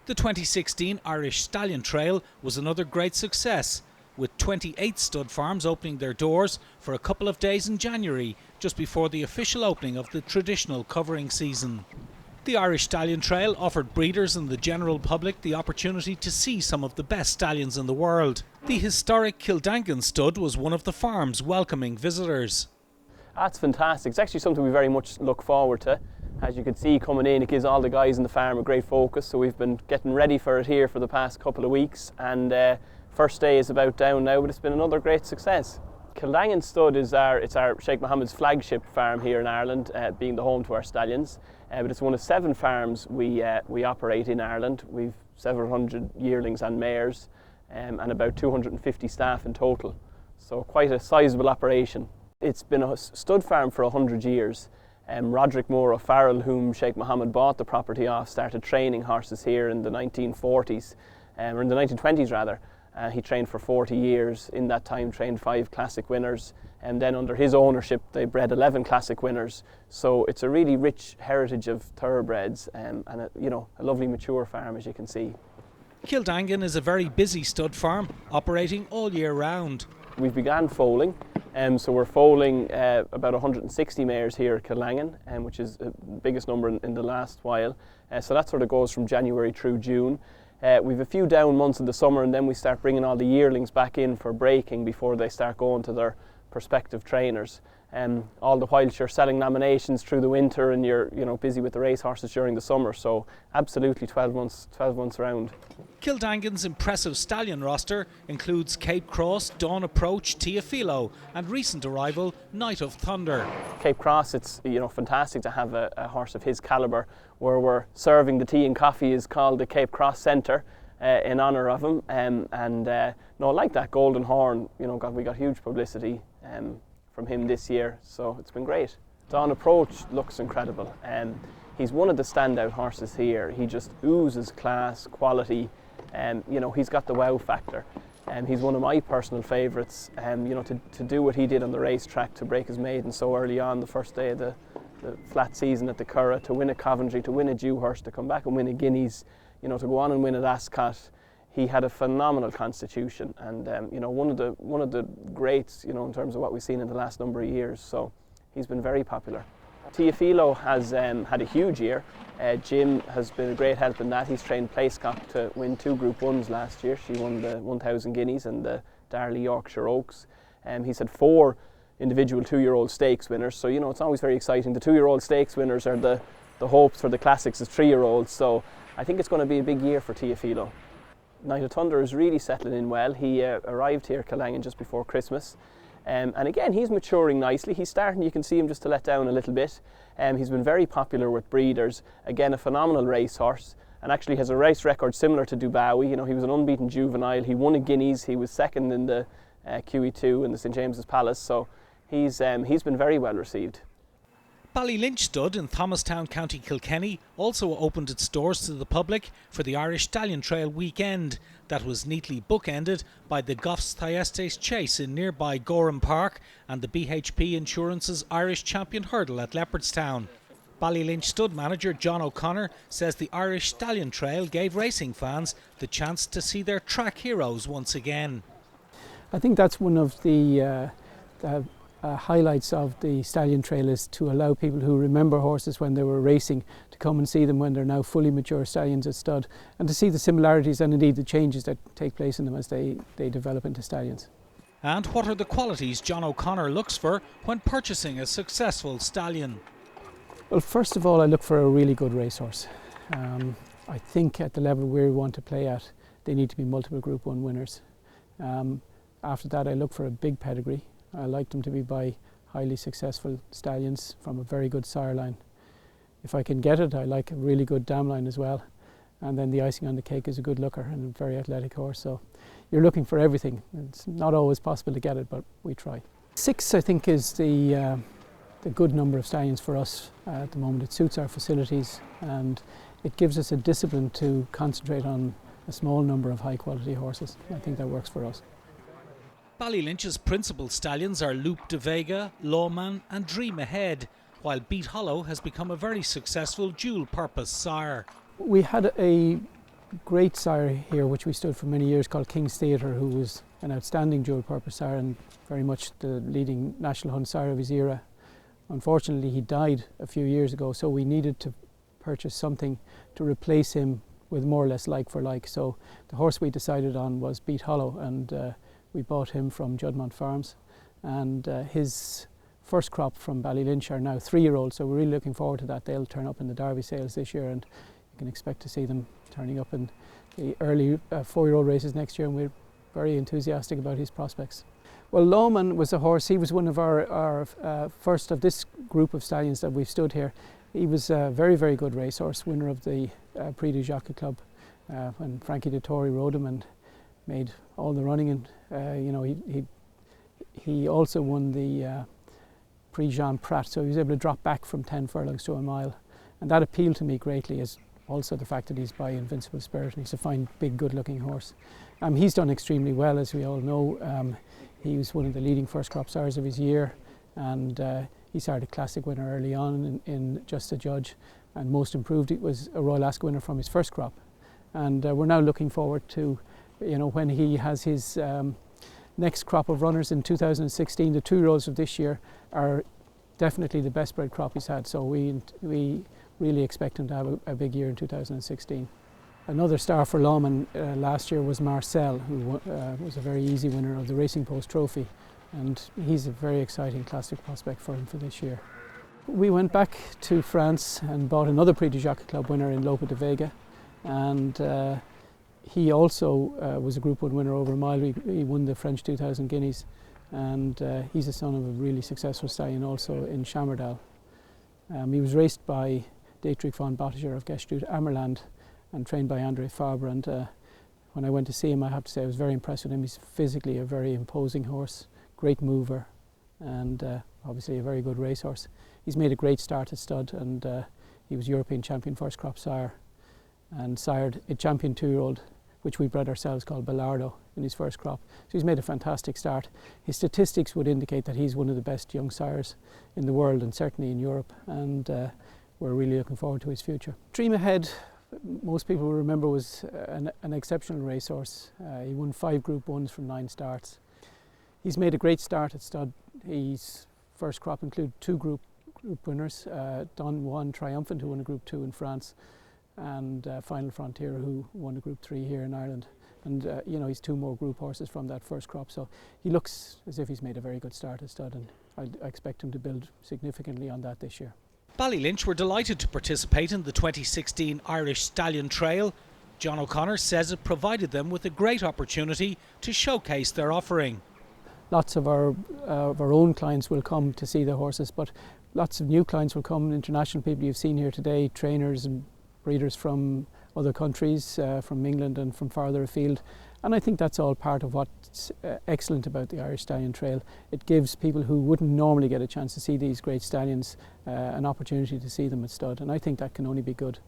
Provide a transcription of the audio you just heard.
The 2016 Irish Stallion Trail was another great success, with 28 stud farms opening their doors for a couple of days in January, just before the official opening of the traditional covering season. The Irish Stallion Trail offered breeders and the general public the opportunity to see some of the best stallions in the world. The historic Kildangan stud was one of the farms welcoming visitors. That's fantastic. It's actually something we very much look forward to. As you can see coming in, it gives all the guys in the farm a great focus, so we've been getting ready for it here for the past couple of weeks, and first day is about down now, but it's been another great success. Kildangan Stud is our Sheikh Mohammed's flagship farm here in Ireland, being the home to our stallions, but it's one of 7 farms we operate in Ireland. We've several hundred yearlings and mares, and about 250 staff in total, so quite a sizable operation. It's been a stud farm for 100 years. Roderick Moore O'Farrell, whom Sheikh Mohammed bought the property off, started training horses here in the 1940s, or in the 1920s rather. He trained for 40 years. In that time trained 5 classic winners, and then under his ownership they bred 11 classic winners. So it's a really rich heritage of thoroughbreds, and a lovely mature farm, as you can see. Kildangan is a very busy stud farm, operating all year round. We've began foaling. So we're foaling about 160 mares here at Kildangan, which is the biggest number in the last while. So that sort of goes from January through June. We've a few down months in the summer, and then we start bringing all the yearlings back in for breaking before they start going to their prospective trainers. All the while you're selling nominations through the winter, and you're busy with the race horses during the summer. So absolutely 12 months round. Kildangan's impressive stallion roster includes Cape Cross, Dawn Approach, Teofilo, and recent arrival Night of Thunder. Cape Cross, it's fantastic to have a horse of his calibre, where we're serving the tea and coffee is called the Cape Cross Centre in honour of him. Like that Golden Horn, we got huge publicity from him this year, so it's been great. Dawn Approach looks incredible. He's one of the standout horses here. He just oozes class, quality, and he's got the wow factor. He's one of my personal favourites. To do what he did on the racetrack, to break his maiden so early on the first day of the flat season at the Curragh, to win a Coventry, to win a Dewhurst, to come back and win a Guineas, to go on and win at Ascot. He had a phenomenal constitution, and one of the greats, in terms of what we've seen in the last number of years. So he's been very popular. Teofilo has had a huge year. Jim has been a great help in that. He's trained Placecock to win 2 Group 1s last year. She won the 1000 Guineas and the Darley Yorkshire Oaks. He's had 4 individual 2-year-old stakes winners, so it's always very exciting. The 2-year-old stakes winners are the hopes for the classics as 3-year-olds, so I think it's going to be a big year for Teofilo. Night of Thunder is really settling in well. He arrived here at Kildangan just before Christmas. And again, he's maturing nicely. He's starting, you can see him just to let down a little bit. He's been very popular with breeders. Again, a phenomenal racehorse, and actually has a race record similar to Dubawi. He was an unbeaten juvenile. He won a Guineas. He was second in the QE2 in the St James's Palace. So he's been very well received. Ballylinch Stud in Thomastown, County Kilkenny, also opened its doors to the public for the Irish Stallion Trail weekend. That was neatly bookended by the Goffs Thyestes Chase in nearby Gorham Park and the BHP Insurance's Irish Champion Hurdle at Leopardstown. Ballylinch Stud manager John O'Connor says the Irish Stallion Trail gave racing fans the chance to see their track heroes once again. I think that's one of the highlights of the Stallion Trail, is to allow people who remember horses when they were racing to come and see them when they're now fully mature stallions at stud, and to see the similarities and indeed the changes that take place in them as they develop into stallions. And what are the qualities John O'Connor looks for when purchasing a successful stallion? Well, first of all, I look for a really good racehorse. I think at the level we want to play at, they need to be multiple Group 1 winners. After that, I look for a big pedigree. I like them to be by highly successful stallions from a very good sire line. If I can get it, I like a really good dam line as well. And then the icing on the cake is a good looker and a very athletic horse. So you're looking for everything. It's not always possible to get it, but we try. 6, I think, is the good number of stallions for us at the moment. It suits our facilities, and it gives us a discipline to concentrate on a small number of high quality horses. I think that works for us. Ballylynch's principal stallions are Loop de Vega, Lomond and Dream Ahead, while Beat Hollow has become a very successful dual-purpose sire. We had a great sire here, which we stood for many years, called King's Theatre, who was an outstanding dual purpose sire and very much the leading national hunt sire of his era. Unfortunately, he died a few years ago, so we needed to purchase something to replace him with more or less like for like. So the horse we decided on was Beat Hollow, and we bought him from Juddmont Farms. And his first crop from Ballylinch are now 3-year-olds, so we're really looking forward to that. They'll turn up in the Derby sales this year, and you can expect to see them turning up in the early 4-year-old races next year, and we're very enthusiastic about his prospects. Well, Lomond was a horse. He was one of our first of this group of stallions that we've stood here. He was a very, very good racehorse, winner of the Prix du Jockey Club when Frankie Dettori rode him and made all the running. And he also won the Prix Jean Prat, so he was able to drop back from 10 furlongs to a mile, and that appealed to me greatly, as also the fact that he's by Invincible Spirit, and he's a fine, big, good-looking horse. He's done extremely well, as we all know. He was one of the leading first crop sires of his year, and he started a classic winner early on in Just a Judge, and Most Improved. It was a Royal Ascot winner from his first crop, and we're now looking forward to, when he has his next crop of runners in 2016. The 2-year-olds of this year are definitely the best bred crop he's had, so we really expect him to have a big year in 2016. Another star for Lomond last year was Marcel, who was a very easy winner of the Racing Post Trophy, and he's a very exciting classic prospect for him for this year. We went back to France and bought another Prix du Jockey Club winner in Lope de Vega, and he also was a Group 1 winner over a mile. He won the French 2000 Guineas, and he's a son of a really successful stallion also in Chammerdal. He was raced by Dietrich von Bottiger of Gestute Ammerland and trained by Andre Fabre, and when I went to see him, I have to say I was very impressed with him. He's physically a very imposing horse, great mover, and obviously a very good racehorse. He's made a great start at stud, and he was European champion first crop sire and sired a champion 2-year-old, which we bred ourselves, called Bellardo, in his first crop. So he's made a fantastic start. His statistics would indicate that he's one of the best young sires in the world, and certainly in Europe, and we're really looking forward to his future. Dream Ahead, most people will remember, was an exceptional racehorse. He won 5 Group 1s from 9 starts. He's made a great start at stud. His first crop included 2 group winners, Don Juan Triumphant, who won a Group 2 in France, and Final Frontier, who won a Group 3 here in Ireland. And he's 2 more group horses from that first crop, so he looks as if he's made a very good start at stud, and I expect him to build significantly on that this year. Ballylinch were delighted to participate in the 2016 Irish Stallion Trail. John O'Connor says it provided them with a great opportunity to showcase their offering. Lots of our own clients will come to see the horses, but lots of new clients will come, international people you've seen here today, trainers and breeders from other countries, from England and from farther afield. And I think that's all part of what's excellent about the Irish Stallion Trail. It gives people who wouldn't normally get a chance to see these great stallions an opportunity to see them at stud, and I think that can only be good.